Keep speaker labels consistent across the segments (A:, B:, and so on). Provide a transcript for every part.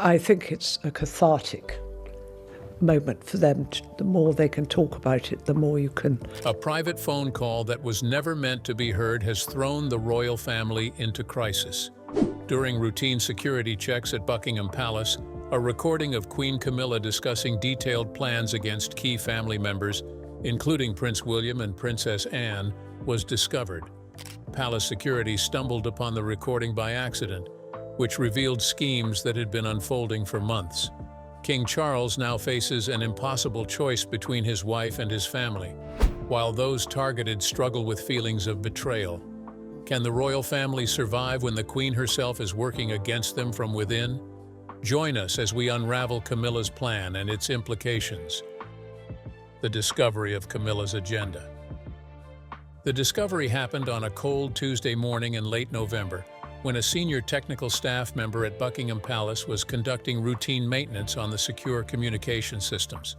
A: I think it's a cathartic moment for them. The more they can talk about it, the more you can.
B: A private phone call that was never meant to be heard has thrown the royal family into crisis. During routine security checks at Buckingham Palace, a recording of Queen Camilla discussing detailed plans against key family members, including Prince William and Princess Anne, was discovered. Palace security stumbled upon the recording by accident, which revealed schemes that had been unfolding for months. King Charles now faces an impossible choice between his wife and his family, while those targeted struggle with feelings of betrayal. Can the royal family survive when the Queen herself is working against them from within? Join us as we unravel Camilla's plan and its implications. The discovery of Camilla's agenda. The discovery happened on a cold Tuesday morning in late November, when a senior technical staff member at Buckingham Palace was conducting routine maintenance on the secure communication systems.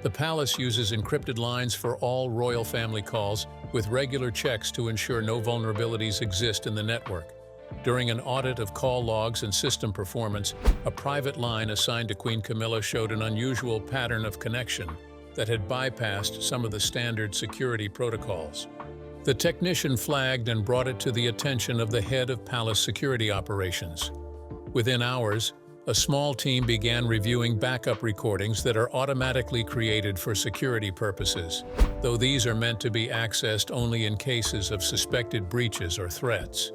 B: The palace uses encrypted lines for all royal family calls, with regular checks to ensure no vulnerabilities exist in the network. During an audit of call logs and system performance, a private line assigned to Queen Camilla showed an unusual pattern of connection that had bypassed some of the standard security protocols. The technician flagged and brought it to the attention of the head of palace security operations. Within hours, a small team began reviewing backup recordings that are automatically created for security purposes, though these are meant to be accessed only in cases of suspected breaches or threats.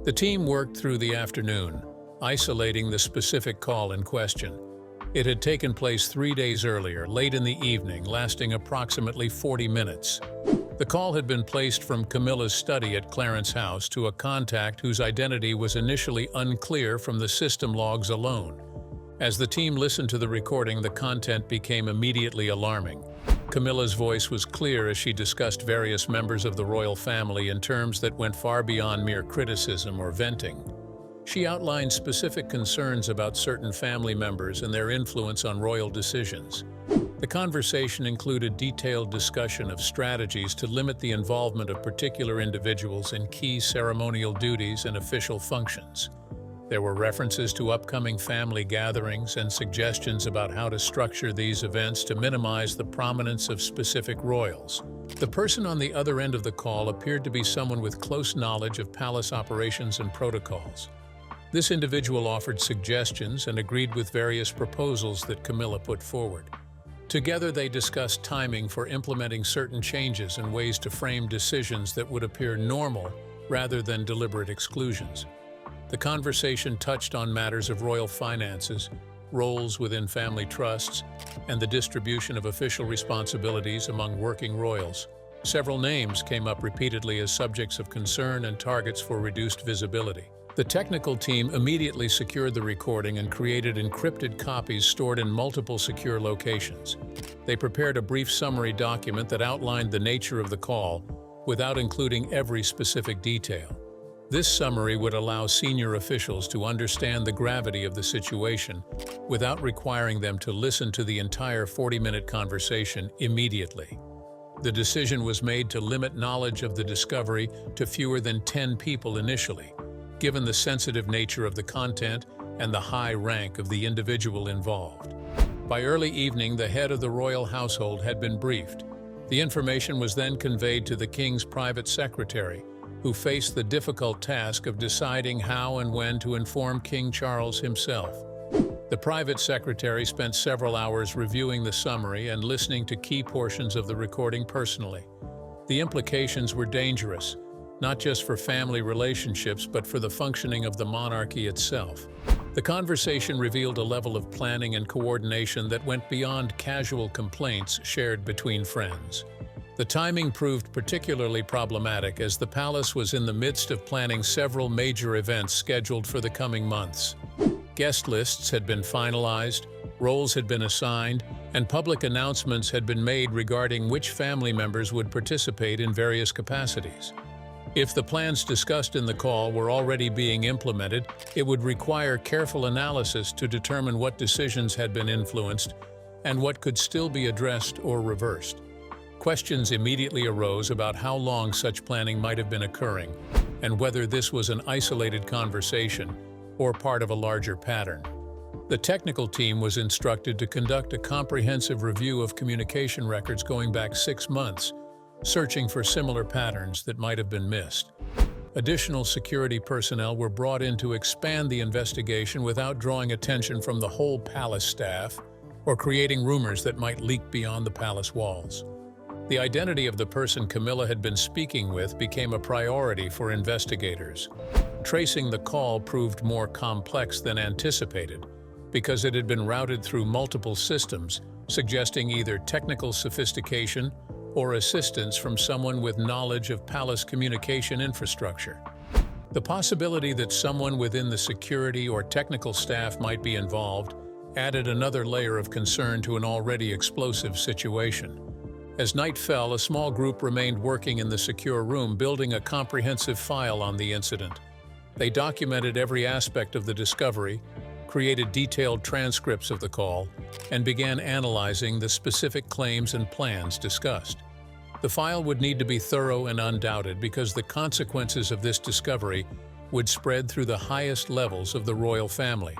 B: The team worked through the afternoon, isolating the specific call in question. It had taken place 3 days earlier, late in the evening, lasting approximately 40 minutes. The call had been placed from Camilla's study at Clarence House to a contact whose identity was initially unclear from the system logs alone. As the team listened to the recording, the content became immediately alarming. Camilla's voice was clear as she discussed various members of the royal family in terms that went far beyond mere criticism or venting. She outlined specific concerns about certain family members and their influence on royal decisions. The conversation included detailed discussion of strategies to limit the involvement of particular individuals in key ceremonial duties and official functions. There were references to upcoming family gatherings and suggestions about how to structure these events to minimize the prominence of specific royals. The person on the other end of the call appeared to be someone with close knowledge of palace operations and protocols. This individual offered suggestions and agreed with various proposals that Camilla put forward. Together, they discussed timing for implementing certain changes and ways to frame decisions that would appear normal rather than deliberate exclusions. The conversation touched on matters of royal finances, roles within family trusts, and the distribution of official responsibilities among working royals. Several names came up repeatedly as subjects of concern and targets for reduced visibility. The technical team immediately secured the recording and created encrypted copies stored in multiple secure locations. They prepared a brief summary document that outlined the nature of the call, without including every specific detail. This summary would allow senior officials to understand the gravity of the situation without requiring them to listen to the entire 40-minute conversation immediately. The decision was made to limit knowledge of the discovery to fewer than 10 people initially, given the sensitive nature of the content and the high rank of the individual involved. By early evening, the head of the royal household had been briefed. The information was then conveyed to the king's private secretary, who faced the difficult task of deciding how and when to inform King Charles himself. The private secretary spent several hours reviewing the summary and listening to key portions of the recording personally. The implications were dangerous, not just for family relationships, but for the functioning of the monarchy itself. The conversation revealed a level of planning and coordination that went beyond casual complaints shared between friends. The timing proved particularly problematic as the palace was in the midst of planning several major events scheduled for the coming months. Guest lists had been finalized, roles had been assigned, and public announcements had been made regarding which family members would participate in various capacities. If the plans discussed in the call were already being implemented, it would require careful analysis to determine what decisions had been influenced and what could still be addressed or reversed. Questions immediately arose about how long such planning might have been occurring and whether this was an isolated conversation or part of a larger pattern. The technical team was instructed to conduct a comprehensive review of communication records going back 6 months, searching for similar patterns that might have been missed. Additional security personnel were brought in to expand the investigation without drawing attention from the whole palace staff or creating rumors that might leak beyond the palace walls. The identity of the person Camilla had been speaking with became a priority for investigators. Tracing the call proved more complex than anticipated because it had been routed through multiple systems, suggesting either technical sophistication or assistance from someone with knowledge of palace communication infrastructure. The possibility that someone within the security or technical staff might be involved added another layer of concern to an already explosive situation. As night fell, a small group remained working in the secure room, building a comprehensive file on the incident. They documented every aspect of the discovery, created detailed transcripts of the call, and began analyzing the specific claims and plans discussed. The file would need to be thorough and undoubted because the consequences of this discovery would spread through the highest levels of the royal family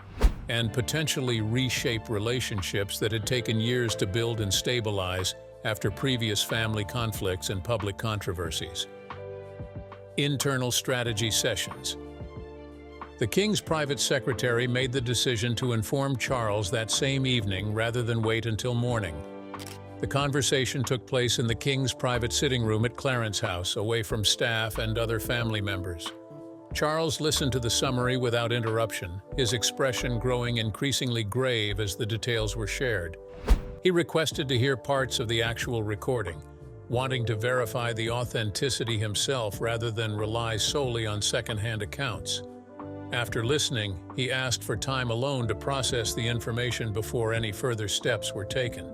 B: and potentially reshape relationships that had taken years to build and stabilize after previous family conflicts and public controversies. Internal strategy sessions. The king's private secretary made the decision to inform Charles that same evening rather than wait until morning. The conversation took place in the king's private sitting room at Clarence House, away from staff and other family members. Charles listened to the summary without interruption, his expression growing increasingly grave as the details were shared. He requested to hear parts of the actual recording, wanting to verify the authenticity himself rather than rely solely on second-hand accounts. After listening, he asked for time alone to process the information before any further steps were taken.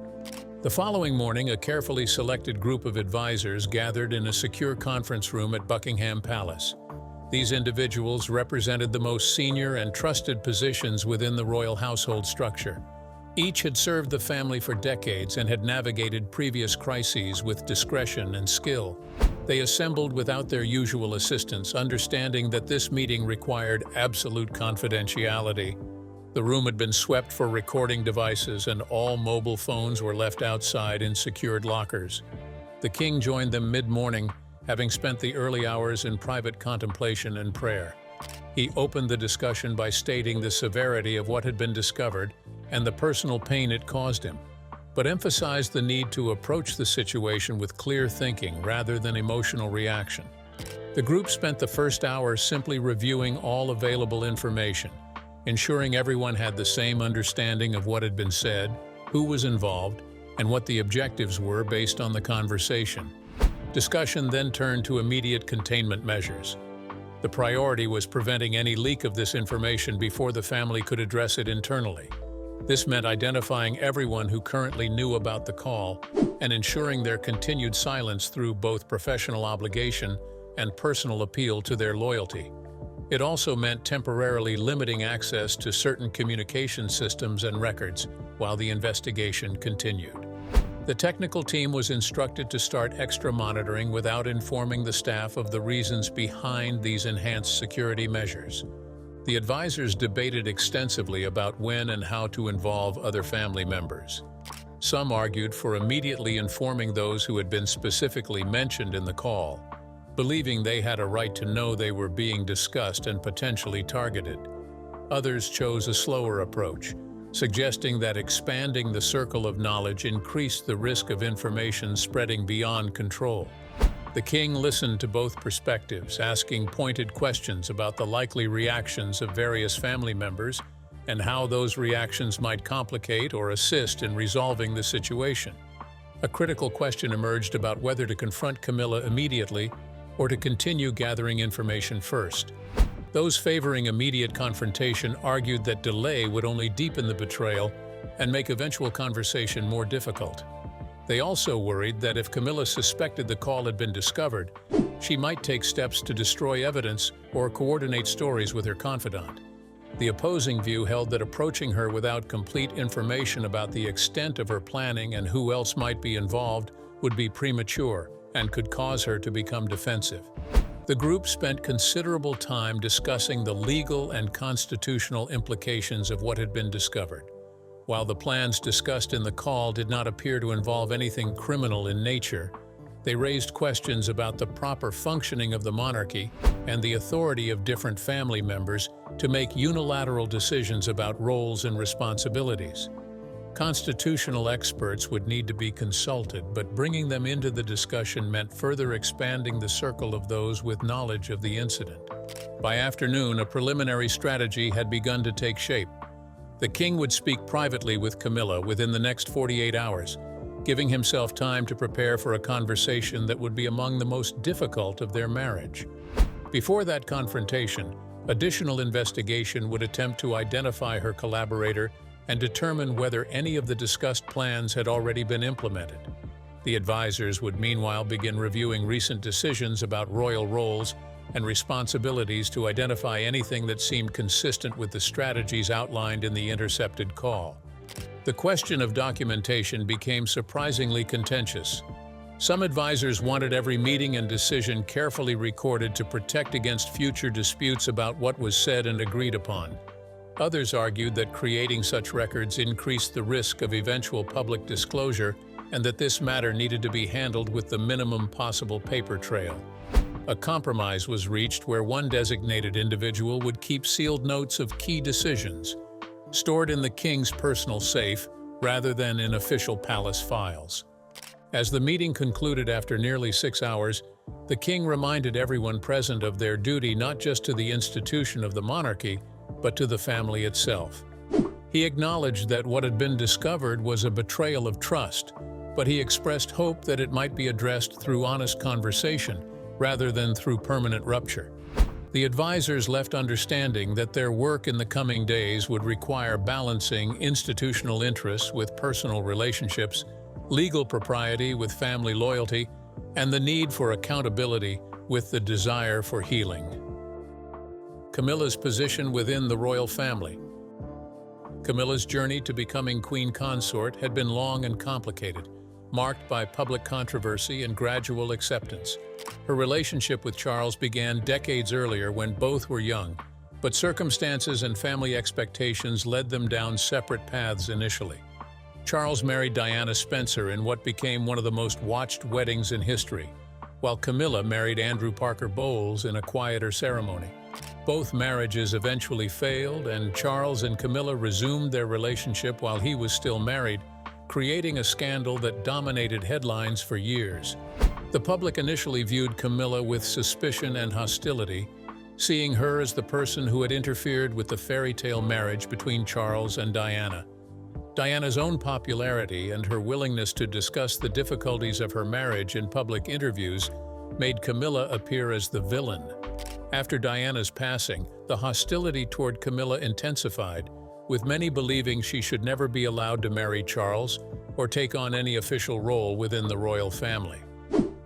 B: The following morning, a carefully selected group of advisors gathered in a secure conference room at Buckingham Palace. These individuals represented the most senior and trusted positions within the royal household structure. Each had served the family for decades and had navigated previous crises with discretion and skill. They assembled without their usual assistance, understanding that this meeting required absolute confidentiality. The room had been swept for recording devices, and all mobile phones were left outside in secured lockers. The king joined them mid-morning, having spent the early hours in private contemplation and prayer. He opened the discussion by stating the severity of what had been discovered and the personal pain it caused him, but emphasized the need to approach the situation with clear thinking rather than emotional reaction. The group spent the first hour simply reviewing all available information, ensuring everyone had the same understanding of what had been said, who was involved, and what the objectives were based on the conversation. Discussion then turned to immediate containment measures. The priority was preventing any leak of this information before the family could address it internally. This meant identifying everyone who currently knew about the call and ensuring their continued silence through both professional obligation and personal appeal to their loyalty. It also meant temporarily limiting access to certain communication systems and records while the investigation continued. The technical team was instructed to start extra monitoring without informing the staff of the reasons behind these enhanced security measures. The advisors debated extensively about when and how to involve other family members. Some argued for immediately informing those who had been specifically mentioned in the call, believing they had a right to know they were being discussed and potentially targeted. Others chose a slower approach, suggesting that expanding the circle of knowledge increased the risk of information spreading beyond control. The king listened to both perspectives, asking pointed questions about the likely reactions of various family members and how those reactions might complicate or assist in resolving the situation. A critical question emerged about whether to confront Camilla immediately or to continue gathering information first. Those favoring immediate confrontation argued that delay would only deepen the betrayal and make eventual conversation more difficult. They also worried that if Camilla suspected the call had been discovered, she might take steps to destroy evidence or coordinate stories with her confidant. The opposing view held that approaching her without complete information about the extent of her planning and who else might be involved would be premature and could cause her to become defensive. The group spent considerable time discussing the legal and constitutional implications of what had been discovered. While the plans discussed in the call did not appear to involve anything criminal in nature, they raised questions about the proper functioning of the monarchy and the authority of different family members to make unilateral decisions about roles and responsibilities. Constitutional experts would need to be consulted, but bringing them into the discussion meant further expanding the circle of those with knowledge of the incident. By afternoon, a preliminary strategy had begun to take shape. The king would speak privately with Camilla within the next 48 hours, giving himself time to prepare for a conversation that would be among the most difficult of their marriage. Before that confrontation, additional investigation would attempt to identify her collaborator and determine whether any of the discussed plans had already been implemented. The advisors would meanwhile begin reviewing recent decisions about royal roles and responsibilities to identify anything that seemed consistent with the strategies outlined in the intercepted call. The question of documentation became surprisingly contentious. Some advisors wanted every meeting and decision carefully recorded to protect against future disputes about what was said and agreed upon. Others argued that creating such records increased the risk of eventual public disclosure and that this matter needed to be handled with the minimum possible paper trail. A compromise was reached where one designated individual would keep sealed notes of key decisions, stored in the king's personal safe rather than in official palace files. As the meeting concluded after nearly 6 hours, the king reminded everyone present of their duty not just to the institution of the monarchy, but to the family itself. He acknowledged that what had been discovered was a betrayal of trust, but he expressed hope that it might be addressed through honest conversation rather than through permanent rupture. The advisors left understanding that their work in the coming days would require balancing institutional interests with personal relationships, legal propriety with family loyalty, and the need for accountability with the desire for healing. Camilla's position within the royal family. Camilla's journey to becoming queen consort had been long and complicated, marked by public controversy and gradual acceptance. Her relationship with Charles began decades earlier when both were young, but circumstances and family expectations led them down separate paths initially. Charles married Diana Spencer in what became one of the most watched weddings in history, while Camilla married Andrew Parker Bowles in a quieter ceremony. Both marriages eventually failed, and Charles and Camilla resumed their relationship while he was still married, creating a scandal that dominated headlines for years. The public initially viewed Camilla with suspicion and hostility, seeing her as the person who had interfered with the fairy tale marriage between Charles and Diana. Diana's own popularity and her willingness to discuss the difficulties of her marriage in public interviews made Camilla appear as the villain. After Diana's passing, the hostility toward Camilla intensified, with many believing she should never be allowed to marry Charles or take on any official role within the royal family.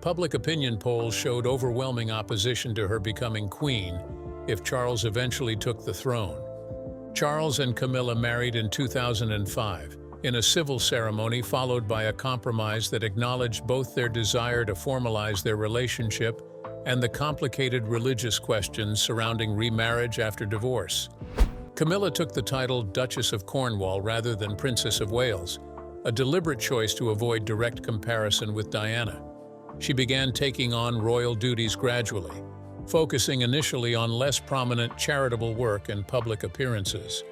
B: Public opinion polls showed overwhelming opposition to her becoming queen if Charles eventually took the throne. Charles and Camilla married in 2005, in a civil ceremony followed by a compromise that acknowledged both their desire to formalize their relationship and the complicated religious questions surrounding remarriage after divorce. Camilla took the title Duchess of Cornwall rather than Princess of Wales, a deliberate choice to avoid direct comparison with Diana. She began taking on royal duties gradually, focusing initially on less prominent charitable work and public appearances.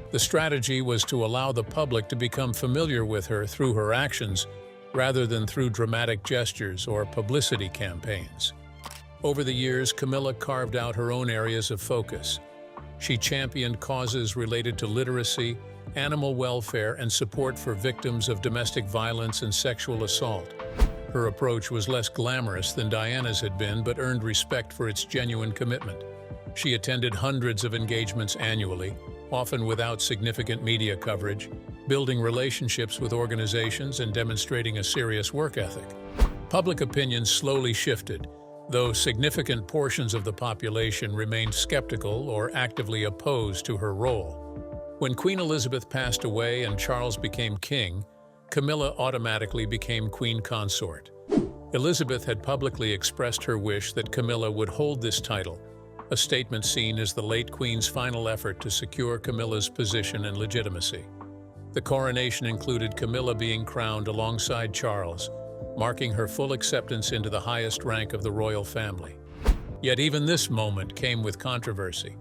B: The strategy was to allow the public to become familiar with her through her actions rather than through dramatic gestures or publicity campaigns. Over the years, Camilla carved out her own areas of focus. She championed causes related to literacy, animal welfare, and support for victims of domestic violence and sexual assault. Her approach was less glamorous than Diana's had been, but earned respect for its genuine commitment. She attended hundreds of engagements annually, often without significant media coverage, building relationships with organizations and demonstrating a serious work ethic. Public opinion slowly shifted, though significant portions of the population remained skeptical or actively opposed to her role. When Queen Elizabeth passed away and Charles became king, Camilla automatically became queen consort. Elizabeth had publicly expressed her wish that Camilla would hold this title, a statement seen as the late Queen's final effort to secure Camilla's position and legitimacy. The coronation included Camilla being crowned alongside Charles, marking her full acceptance into the highest rank of the royal family. Yet even this moment came with controversy,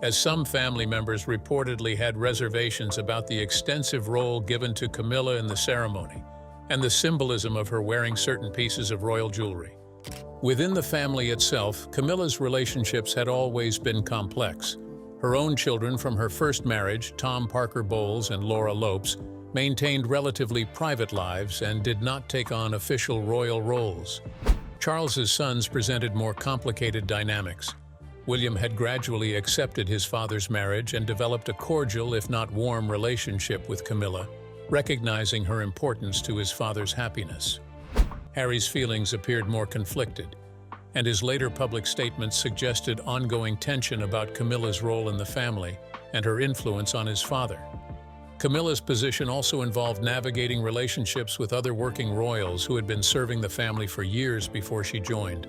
B: as some family members reportedly had reservations about the extensive role given to Camilla in the ceremony and the symbolism of her wearing certain pieces of royal jewelry. Within the family itself, Camilla's relationships had always been complex. Her own children from her first marriage, Tom Parker Bowles and Laura Lopes, maintained relatively private lives and did not take on official royal roles. Charles's sons presented more complicated dynamics. William had gradually accepted his father's marriage and developed a cordial, if not warm, relationship with Camilla, recognizing her importance to his father's happiness. Harry's feelings appeared more conflicted, and his later public statements suggested ongoing tension about Camilla's role in the family and her influence on his father. Camilla's position also involved navigating relationships with other working royals who had been serving the family for years before she joined.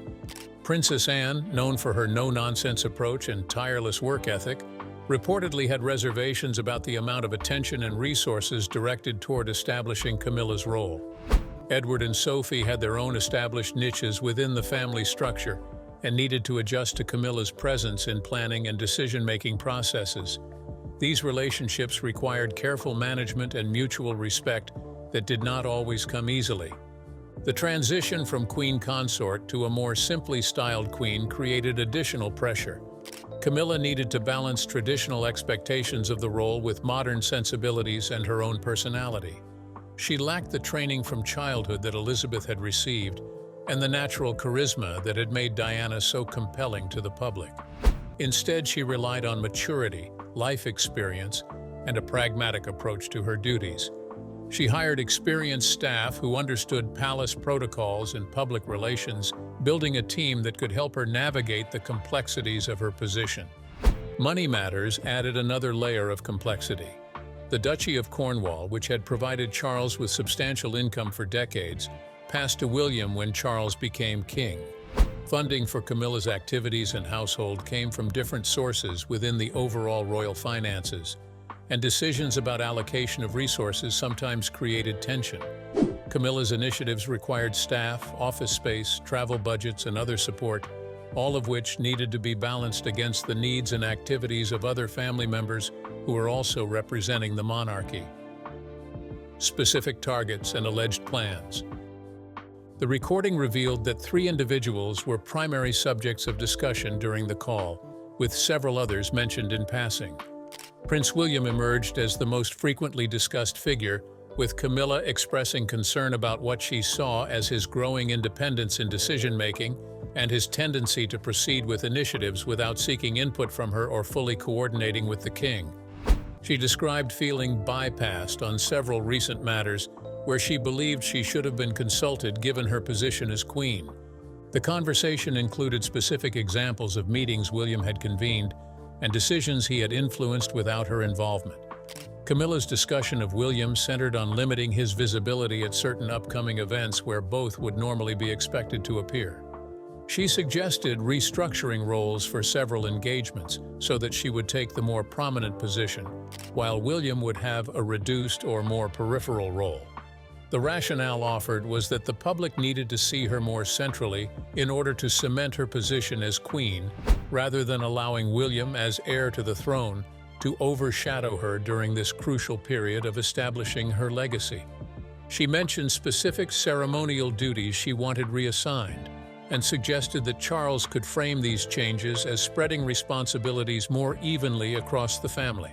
B: Princess Anne, known for her no-nonsense approach and tireless work ethic, reportedly had reservations about the amount of attention and resources directed toward establishing Camilla's role. Edward and Sophie had their own established niches within the family structure and needed to adjust to Camilla's presence in planning and decision-making processes. These relationships required careful management and mutual respect that did not always come easily. The transition from queen consort to a more simply styled queen created additional pressure. Camilla needed to balance traditional expectations of the role with modern sensibilities and her own personality. She lacked the training from childhood that Elizabeth had received and the natural charisma that had made Diana so compelling to the public. Instead, she relied on maturity, life experience, and a pragmatic approach to her duties. She hired experienced staff who understood palace protocols and public relations, building a team that could help her navigate the complexities of her position. Money matters added another layer of complexity. The Duchy of Cornwall, which had provided Charles with substantial income for decades, passed to William when Charles became king. Funding for Camilla's activities and household came from different sources within the overall royal finances, and decisions about allocation of resources sometimes created tension. Camilla's initiatives required staff, office space, travel budgets, and other support, all of which needed to be balanced against the needs and activities of other family members who were also representing the monarchy. Specific targets and alleged plans. The recording revealed that 3 individuals were primary subjects of discussion during the call, with several others mentioned in passing. Prince William emerged as the most frequently discussed figure, with Camilla expressing concern about what she saw as his growing independence in decision-making and his tendency to proceed with initiatives without seeking input from her or fully coordinating with the king. She described feeling bypassed on several recent matters where she believed she should have been consulted given her position as queen. The conversation included specific examples of meetings William had convened and decisions he had influenced without her involvement. Camilla's discussion of William centered on limiting his visibility at certain upcoming events where both would normally be expected to appear. She suggested restructuring roles for several engagements so that she would take the more prominent position, while William would have a reduced or more peripheral role. The rationale offered was that the public needed to see her more centrally in order to cement her position as queen, rather than allowing William, as heir to the throne, to overshadow her during this crucial period of establishing her legacy. She mentioned specific ceremonial duties she wanted reassigned, and suggested that Charles could frame these changes as spreading responsibilities more evenly across the family.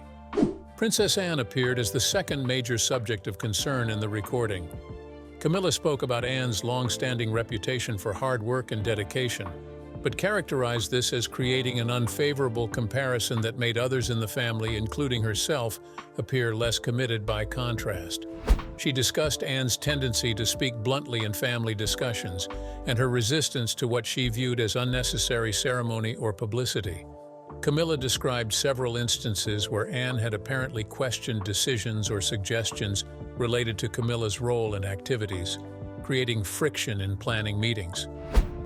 B: Princess Anne appeared as the second major subject of concern in the recording. Camilla spoke about Anne's long-standing reputation for hard work and dedication, but characterized this as creating an unfavorable comparison that made others in the family, including herself, appear less committed by contrast. She discussed Anne's tendency to speak bluntly in family discussions and her resistance to what she viewed as unnecessary ceremony or publicity. Camilla described several instances where Anne had apparently questioned decisions or suggestions related to Camilla's role and activities, creating friction in planning meetings.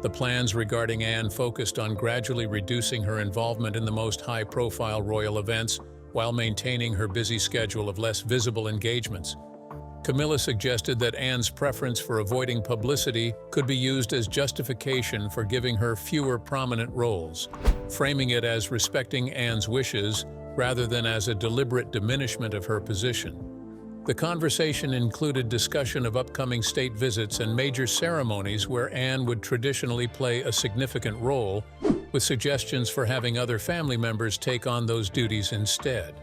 B: The plans regarding Anne focused on gradually reducing her involvement in the most high-profile royal events while maintaining her busy schedule of less visible engagements. Camilla suggested that Anne's preference for avoiding publicity could be used as justification for giving her fewer prominent roles, framing it as respecting Anne's wishes rather than as a deliberate diminishment of her position. The conversation included discussion of upcoming state visits and major ceremonies where Anne would traditionally play a significant role, with suggestions for having other family members take on those duties instead.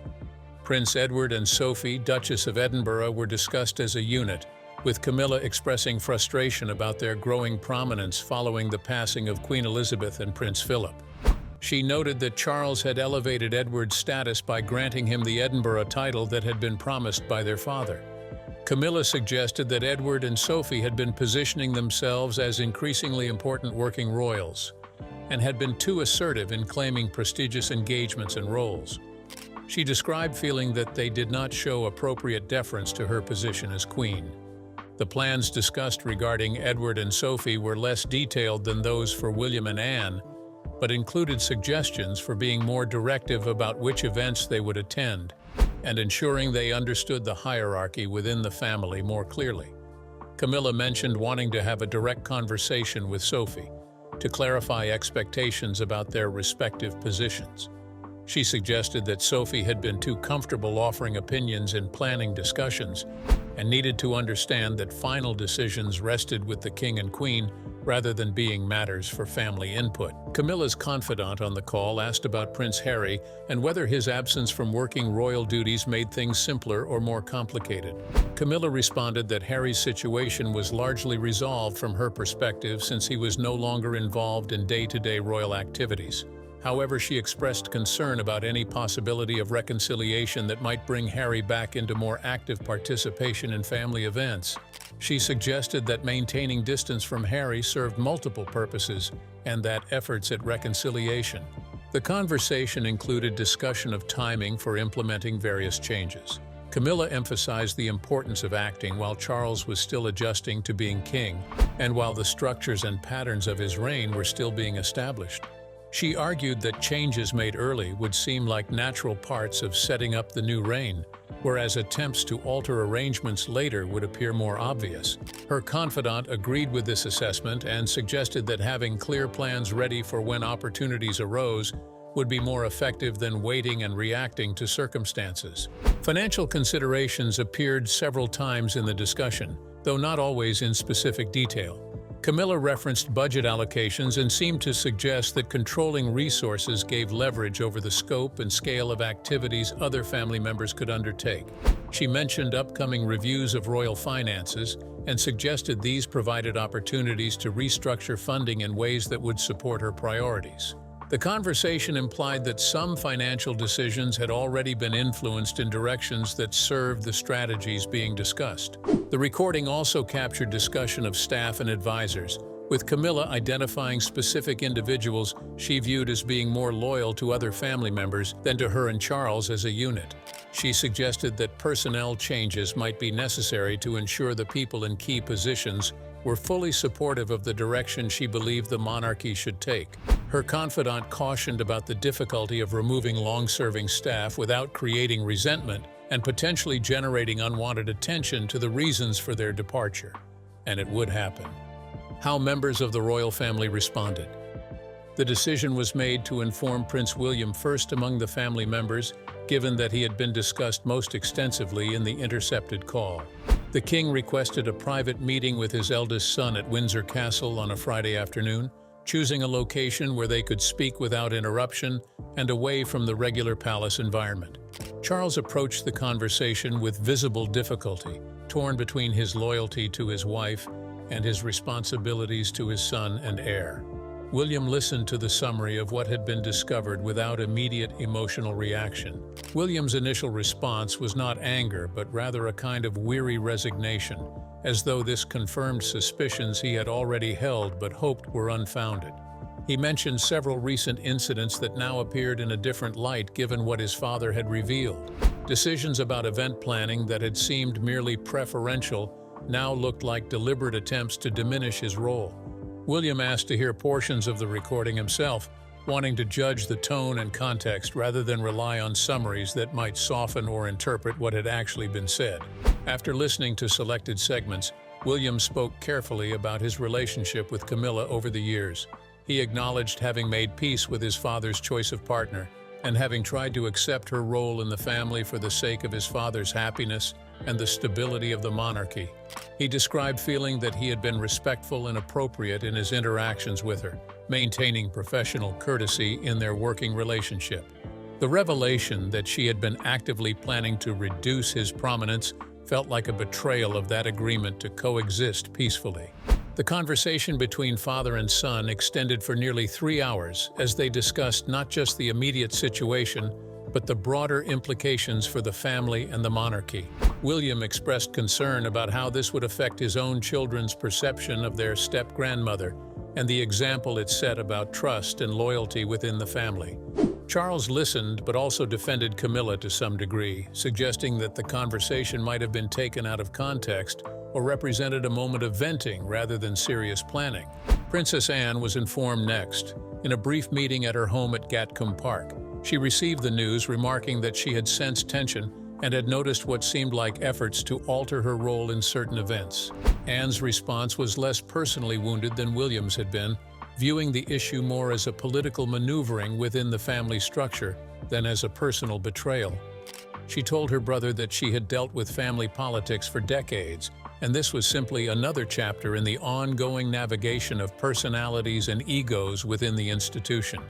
B: Prince Edward and Sophie, Duchess of Edinburgh, were discussed as a unit, with Camilla expressing frustration about their growing prominence following the passing of Queen Elizabeth and Prince Philip. She noted that Charles had elevated Edward's status by granting him the Edinburgh title that had been promised by their father. Camilla suggested that Edward and Sophie had been positioning themselves as increasingly important working royals, and had been too assertive in claiming prestigious engagements and roles. She described feeling that they did not show appropriate deference to her position as queen. The plans discussed regarding Edward and Sophie were less detailed than those for William and Anne, but included suggestions for being more directive about which events they would attend and ensuring they understood the hierarchy within the family more clearly. Camilla mentioned wanting to have a direct conversation with Sophie to clarify expectations about their respective positions. She suggested that Sophie had been too comfortable offering opinions in planning discussions and needed to understand that final decisions rested with the king and queen rather than being matters for family input. Camilla's confidant on the call asked about Prince Harry and whether his absence from working royal duties made things simpler or more complicated. Camilla responded that Harry's situation was largely resolved from her perspective since he was no longer involved in day-to-day royal activities. However, she expressed concern about any possibility of reconciliation that might bring Harry back into more active participation in family events. She suggested that maintaining distance from Harry served multiple purposes and that efforts at reconciliation. The conversation included discussion of timing for implementing various changes. Camilla emphasized the importance of acting while Charles was still adjusting to being king, and while the structures and patterns of his reign were still being established. She argued that changes made early would seem like natural parts of setting up the new reign, whereas attempts to alter arrangements later would appear more obvious. Her confidant agreed with this assessment and suggested that having clear plans ready for when opportunities arose would be more effective than waiting and reacting to circumstances. Financial considerations appeared several times in the discussion, though not always in specific detail. Camilla referenced budget allocations and seemed to suggest that controlling resources gave leverage over the scope and scale of activities other family members could undertake. She mentioned upcoming reviews of royal finances and suggested these provided opportunities to restructure funding in ways that would support her priorities. The conversation implied that some financial decisions had already been influenced in directions that served the strategies being discussed. The recording also captured discussion of staff and advisors, with Camilla identifying specific individuals she viewed as being more loyal to other family members than to her and Charles as a unit. She suggested that personnel changes might be necessary to ensure the people in key positions were fully supportive of the direction she believed the monarchy should take. Her confidant cautioned about the difficulty of removing long-serving staff without creating resentment and potentially generating unwanted attention to the reasons for their departure. And it would happen. How members of the royal family responded. The decision was made to inform Prince William first among the family members, given that he had been discussed most extensively in the intercepted call. The king requested a private meeting with his eldest son at Windsor Castle on a Friday afternoon, choosing a location where they could speak without interruption and away from the regular palace environment. Charles approached the conversation with visible difficulty, torn between his loyalty to his wife and his responsibilities to his son and heir. William listened to the summary of what had been discovered without immediate emotional reaction. William's initial response was not anger, but rather a kind of weary resignation, as though this confirmed suspicions he had already held but hoped were unfounded. He mentioned several recent incidents that now appeared in a different light given what his father had revealed. Decisions about event planning that had seemed merely preferential now looked like deliberate attempts to diminish his role. William asked to hear portions of the recording himself, wanting to judge the tone and context rather than rely on summaries that might soften or interpret what had actually been said. After listening to selected segments, William spoke carefully about his relationship with Camilla over the years. He acknowledged having made peace with his father's choice of partner and having tried to accept her role in the family for the sake of his father's happiness and the stability of the monarchy. He described feeling that he had been respectful and appropriate in his interactions with her, maintaining professional courtesy in their working relationship. The revelation that she had been actively planning to reduce his prominence felt like a betrayal of that agreement to coexist peacefully. The conversation between father and son extended for nearly 3 hours as they discussed not just the immediate situation, but the broader implications for the family and the monarchy. William expressed concern about how this would affect his own children's perception of their step-grandmother and the example it set about trust and loyalty within the family. Charles listened but also defended Camilla to some degree, suggesting that the conversation might have been taken out of context or represented a moment of venting rather than serious planning. Princess Anne was informed next, in a brief meeting at her home at Gatcombe Park. She received the news, remarking that she had sensed tension and had noticed what seemed like efforts to alter her role in certain events. Anne's response was less personally wounded than William's had been, viewing the issue more as a political maneuvering within the family structure than as a personal betrayal. She told her brother that she had dealt with family politics for decades, and this was simply another chapter in the ongoing navigation of personalities and egos within the institution.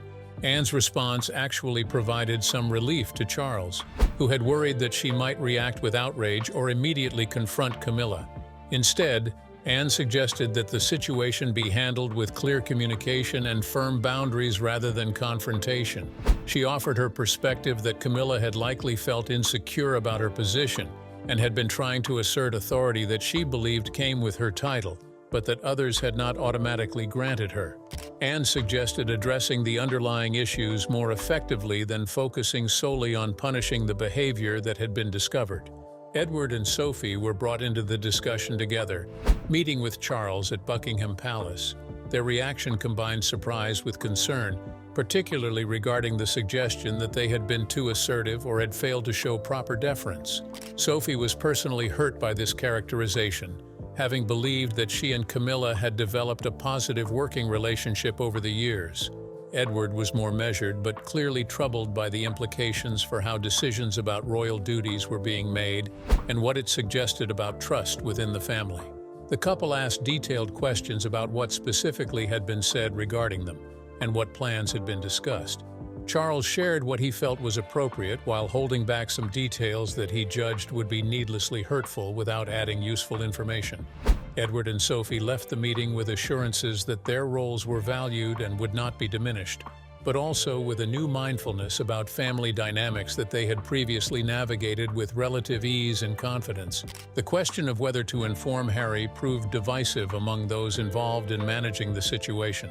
B: Anne's response actually provided some relief to Charles, who had worried that she might react with outrage or immediately confront Camilla. Instead, Anne suggested that the situation be handled with clear communication and firm boundaries rather than confrontation. She offered her perspective that Camilla had likely felt insecure about her position and had been trying to assert authority that she believed came with her title, but that others had not automatically granted her. Anne suggested addressing the underlying issues more effectively than focusing solely on punishing the behavior that had been discovered. Edward and Sophie were brought into the discussion together, meeting with Charles at Buckingham Palace. Their reaction combined surprise with concern, particularly regarding the suggestion that they had been too assertive or had failed to show proper deference. Sophie was personally hurt by this characterization, having believed that she and Camilla had developed a positive working relationship over the years. Edward was more measured but clearly troubled by the implications for how decisions about royal duties were being made and what it suggested about trust within the family. The couple asked detailed questions about what specifically had been said regarding them and what plans had been discussed. Charles shared what he felt was appropriate while holding back some details that he judged would be needlessly hurtful without adding useful information. Edward and Sophie left the meeting with assurances that their roles were valued and would not be diminished, but also with a new mindfulness about family dynamics that they had previously navigated with relative ease and confidence. The question of whether to inform Harry proved divisive among those involved in managing the situation.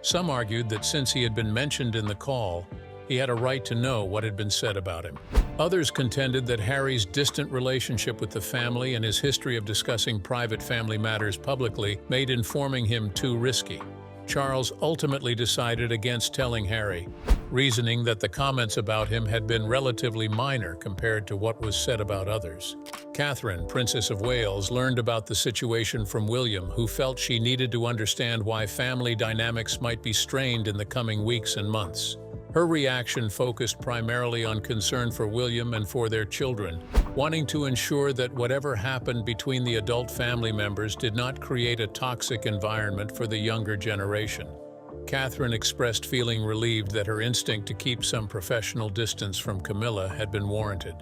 B: Some argued that since he had been mentioned in the call, he had a right to know what had been said about him. Others contended that Harry's distant relationship with the family and his history of discussing private family matters publicly made informing him too risky. Charles ultimately decided against telling Harry, reasoning that the comments about him had been relatively minor compared to what was said about others. Catherine, Princess of Wales, learned about the situation from William, who felt she needed to understand why family dynamics might be strained in the coming weeks and months. Her reaction focused primarily on concern for William and for their children, wanting to ensure that whatever happened between the adult family members did not create a toxic environment for the younger generation. Catherine expressed feeling relieved that her instinct to keep some professional distance from Camilla had been warranted.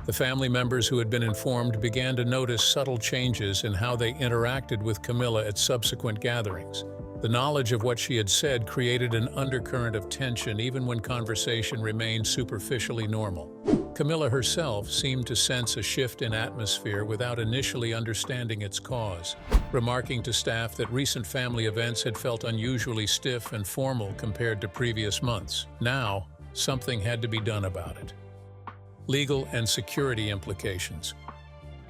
B: The family members who had been informed began to notice subtle changes in how they interacted with Camilla at subsequent gatherings. The knowledge of what she had said created an undercurrent of tension even when conversation remained superficially normal. Camilla herself seemed to sense a shift in atmosphere without initially understanding its cause, remarking to staff that recent family events had felt unusually stiff and formal compared to previous months. Now, something had to be done about it. Legal and security implications.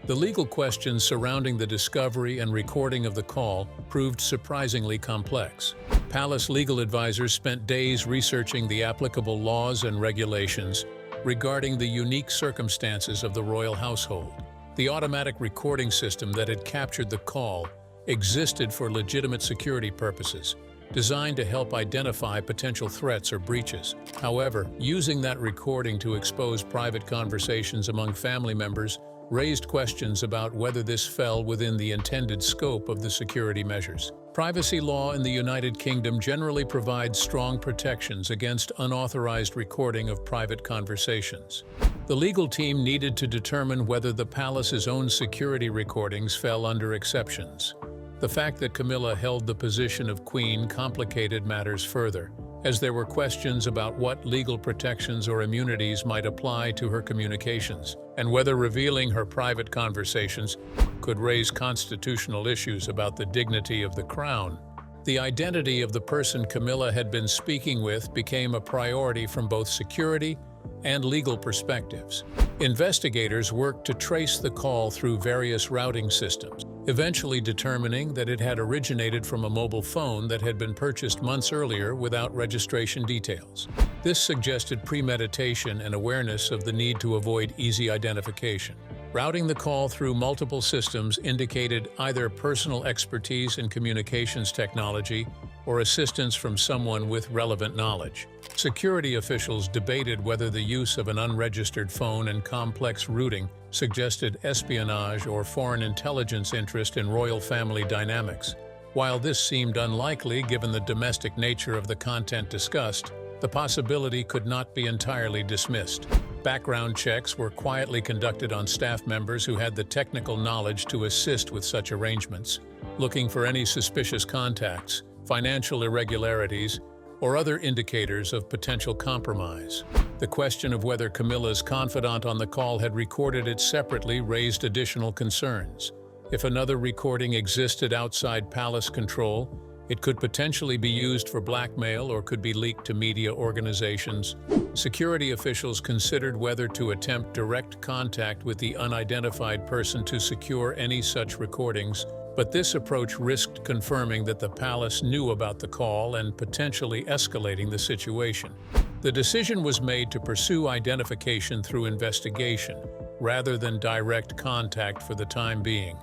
B: The legal questions surrounding the discovery and recording of the call proved surprisingly complex. Palace legal advisors spent days researching the applicable laws and regulations regarding the unique circumstances of the royal household. The automatic recording system that had captured the call existed for legitimate security purposes, designed to help identify potential threats or breaches. However, using that recording to expose private conversations among family members raised questions about whether this fell within the intended scope of the security measures. Privacy law in the United Kingdom generally provides strong protections against unauthorized recording of private conversations. The legal team needed to determine whether the palace's own security recordings fell under exceptions. The fact that Camilla held the position of queen complicated matters further, as there were questions about what legal protections or immunities might apply to her communications, and whether revealing her private conversations could raise constitutional issues about the dignity of the crown. The identity of the person Camilla had been speaking with became a priority from both security and legal perspectives. Investigators worked to trace the call through various routing systems, eventually determining that it had originated from a mobile phone that had been purchased months earlier without registration details. This suggested premeditation and awareness of the need to avoid easy identification. Routing the call through multiple systems indicated either personal expertise in communications technology or assistance from someone with relevant knowledge. Security officials debated whether the use of an unregistered phone and complex routing suggested espionage or foreign intelligence interest in royal family dynamics. While this seemed unlikely given the domestic nature of the content discussed, the possibility could not be entirely dismissed. Background checks were quietly conducted on staff members who had the technical knowledge to assist with such arrangements, looking for any suspicious contacts, financial irregularities, or other indicators of potential compromise. The question of whether Camilla's confidant on the call had recorded it separately raised additional concerns. If another recording existed outside palace control, it could potentially be used for blackmail or could be leaked to media organizations. Security officials considered whether to attempt direct contact with the unidentified person to secure any such recordings, but this approach risked confirming that the palace knew about the call and potentially escalating the situation. The decision was made to pursue identification through investigation, rather than direct contact for the time being.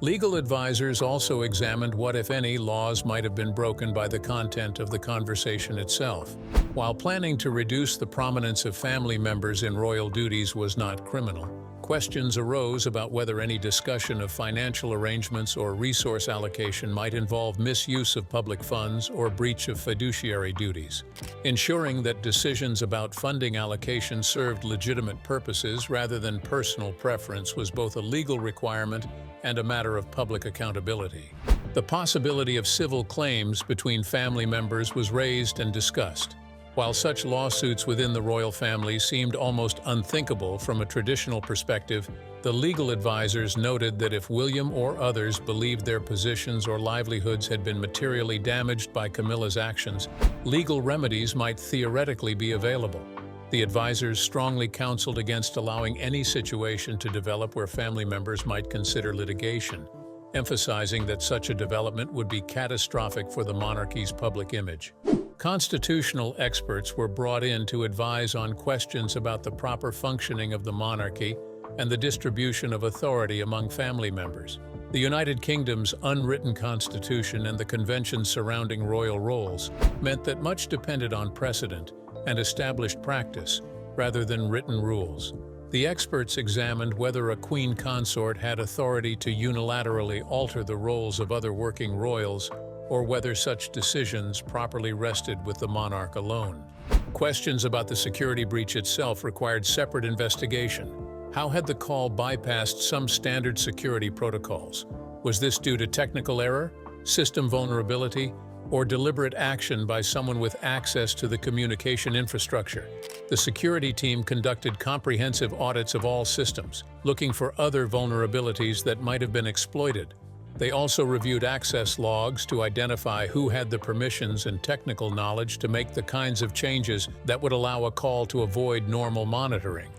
B: Legal advisors also examined what, if any, laws might have been broken by the content of the conversation itself. While planning to reduce the prominence of family members in royal duties was not criminal, questions arose about whether any discussion of financial arrangements or resource allocation might involve misuse of public funds or breach of fiduciary duties. Ensuring that decisions about funding allocation served legitimate purposes rather than personal preference was both a legal requirement and a matter of public accountability. The possibility of civil claims between family members was raised and discussed. While such lawsuits within the royal family seemed almost unthinkable from a traditional perspective, the legal advisors noted that if William or others believed their positions or livelihoods had been materially damaged by Camilla's actions, legal remedies might theoretically be available. The advisors strongly counseled against allowing any situation to develop where family members might consider litigation, emphasizing that such a development would be catastrophic for the monarchy's public image. Constitutional experts were brought in to advise on questions about the proper functioning of the monarchy and the distribution of authority among family members. The United Kingdom's unwritten constitution and the conventions surrounding royal roles meant that much depended on precedent and established practice rather than written rules. The experts examined whether a queen consort had authority to unilaterally alter the roles of other working royals or whether such decisions properly rested with the monarch alone. Questions about the security breach itself required separate investigation. How had the call bypassed some standard security protocols? Was this due to technical error, system vulnerability, or deliberate action by someone with access to the communication infrastructure? The security team conducted comprehensive audits of all systems, looking for other vulnerabilities that might have been exploited. They also reviewed access logs to identify who had the permissions and technical knowledge to make the kinds of changes that would allow a call to avoid normal monitoring.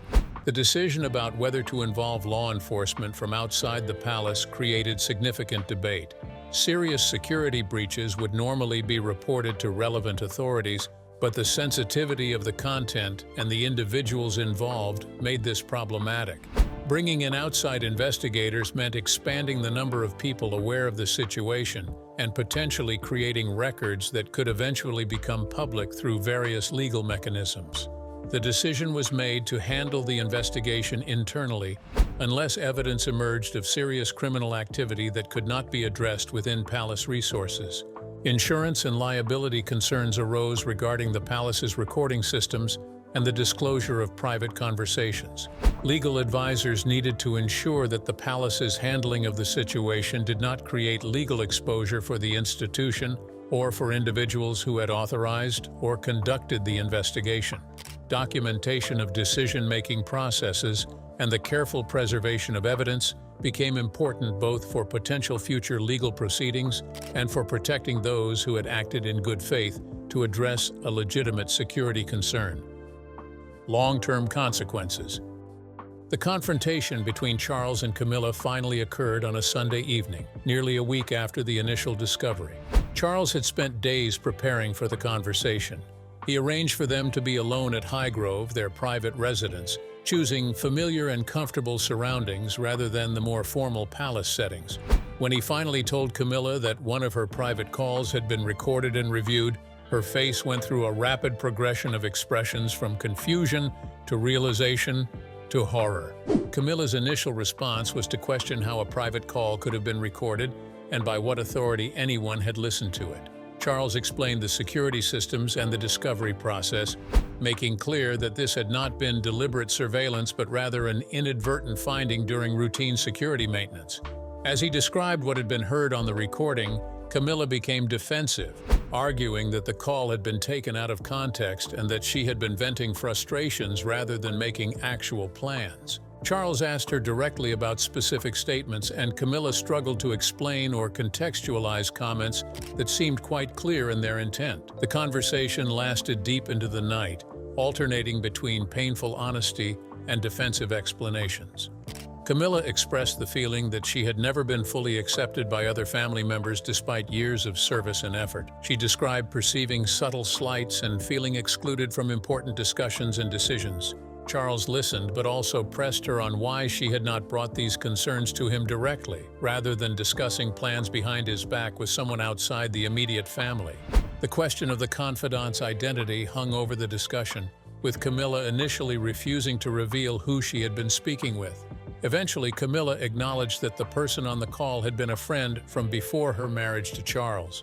B: The decision about whether to involve law enforcement from outside the palace created significant debate. Serious security breaches would normally be reported to relevant authorities, but the sensitivity of the content and the individuals involved made this problematic. Bringing in outside investigators meant expanding the number of people aware of the situation and potentially creating records that could eventually become public through various legal mechanisms. The decision was made to handle the investigation internally unless evidence emerged of serious criminal activity that could not be addressed within palace resources. Insurance and liability concerns arose regarding the palace's recording systems and the disclosure of private conversations. Legal advisors needed to ensure that the palace's handling of the situation did not create legal exposure for the institution or for individuals who had authorized or conducted the investigation. Documentation of decision-making processes and the careful preservation of evidence became important both for potential future legal proceedings and for protecting those who had acted in good faith to address a legitimate security concern. Long-term consequences. The confrontation between Charles and Camilla finally occurred on a Sunday evening, nearly a week after the initial discovery. Charles had spent days preparing for the conversation. He arranged for them to be alone at Highgrove, their private residence, choosing familiar and comfortable surroundings rather than the more formal palace settings. When he finally told Camilla that one of her private calls had been recorded and reviewed, her face went through a rapid progression of expressions from confusion to realization to horror. Camilla's initial response was to question how a private call could have been recorded and by what authority anyone had listened to it. Charles explained the security systems and the discovery process, making clear that this had not been deliberate surveillance but rather an inadvertent finding during routine security maintenance. As he described what had been heard on the recording, Camilla became defensive, arguing that the call had been taken out of context and that she had been venting frustrations rather than making actual plans. Charles asked her directly about specific statements, and Camilla struggled to explain or contextualize comments that seemed quite clear in their intent. The conversation lasted deep into the night, alternating between painful honesty and defensive explanations. Camilla expressed the feeling that she had never been fully accepted by other family members despite years of service and effort. She described perceiving subtle slights and feeling excluded from important discussions and decisions. Charles listened, but also pressed her on why she had not brought these concerns to him directly, rather than discussing plans behind his back with someone outside the immediate family. The question of the confidant's identity hung over the discussion, with Camilla initially refusing to reveal who she had been speaking with. Eventually, Camilla acknowledged that the person on the call had been a friend from before her marriage to Charles.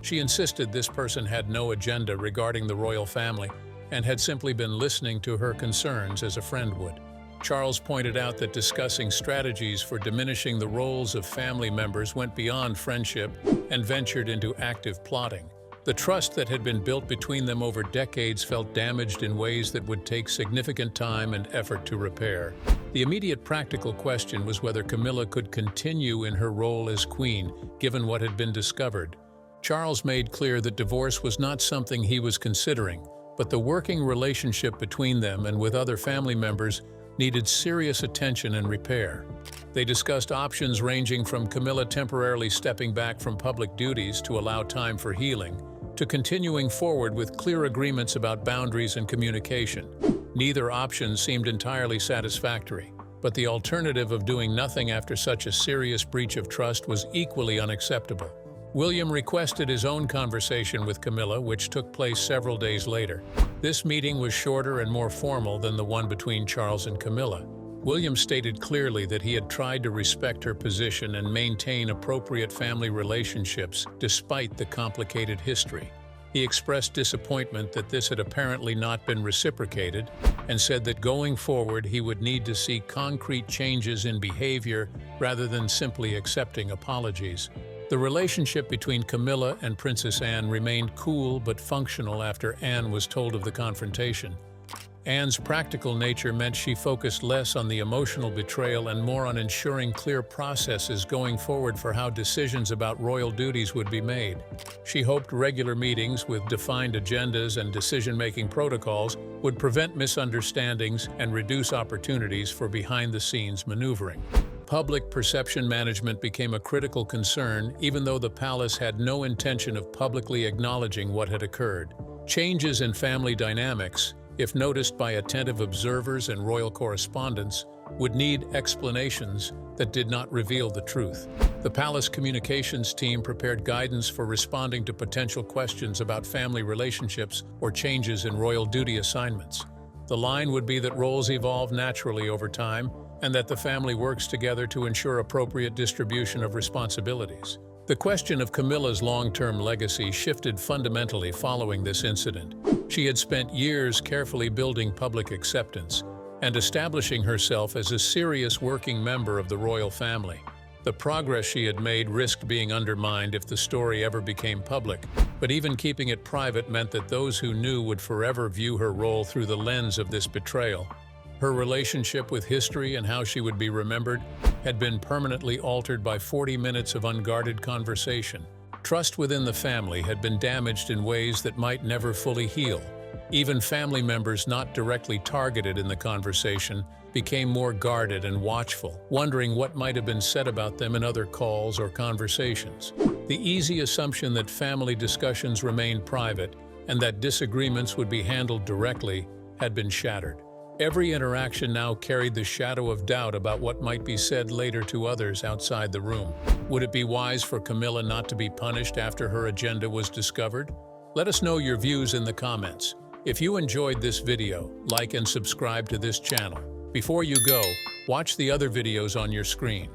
B: She insisted this person had no agenda regarding the royal family and had simply been listening to her concerns as a friend would. Charles pointed out that discussing strategies for diminishing the roles of family members went beyond friendship and ventured into active plotting. The trust that had been built between them over decades felt damaged in ways that would take significant time and effort to repair. The immediate practical question was whether Camilla could continue in her role as queen, given what had been discovered. Charles made clear that divorce was not something he was considering, but the working relationship between them and with other family members needed serious attention and repair. They discussed options ranging from Camilla temporarily stepping back from public duties to allow time for healing, to continuing forward with clear agreements about boundaries and communication. Neither option seemed entirely satisfactory, but the alternative of doing nothing after such a serious breach of trust was equally unacceptable. William requested his own conversation with Camilla, which took place several days later. This meeting was shorter and more formal than the one between Charles and Camilla. William stated clearly that he had tried to respect her position and maintain appropriate family relationships despite the complicated history. He expressed disappointment that this had apparently not been reciprocated and said that going forward he would need to see concrete changes in behavior rather than simply accepting apologies. The relationship between Camilla and Princess Anne remained cool but functional after Anne was told of the confrontation. Anne's practical nature meant she focused less on the emotional betrayal and more on ensuring clear processes going forward for how decisions about royal duties would be made. She hoped regular meetings with defined agendas and decision-making protocols would prevent misunderstandings and reduce opportunities for behind-the-scenes maneuvering. Public perception management became a critical concern, even though the palace had no intention of publicly acknowledging what had occurred. Changes in family dynamics, if noticed by attentive observers and royal correspondents, would need explanations that did not reveal the truth. The palace communications team prepared guidance for responding to potential questions about family relationships or changes in royal duty assignments. The line would be that roles evolve naturally over time and that the family works together to ensure appropriate distribution of responsibilities. The question of Camilla's long-term legacy shifted fundamentally following this incident. She had spent years carefully building public acceptance and establishing herself as a serious working member of the royal family. The progress she had made risked being undermined if the story ever became public, but even keeping it private meant that those who knew would forever view her role through the lens of this betrayal. Her relationship with history and how she would be remembered had been permanently altered by 40 minutes of unguarded conversation. Trust within the family had been damaged in ways that might never fully heal. Even family members not directly targeted in the conversation became more guarded and watchful, wondering what might have been said about them in other calls or conversations. The easy assumption that family discussions remained private and that disagreements would be handled directly had been shattered. Every interaction now carried the shadow of doubt about what might be said later to others outside the room. Would it be wise for Camilla not to be punished after her agenda was discovered? Let us know your views in the comments. If you enjoyed this video, like and subscribe to this channel. Before you go, watch the other videos on your screen.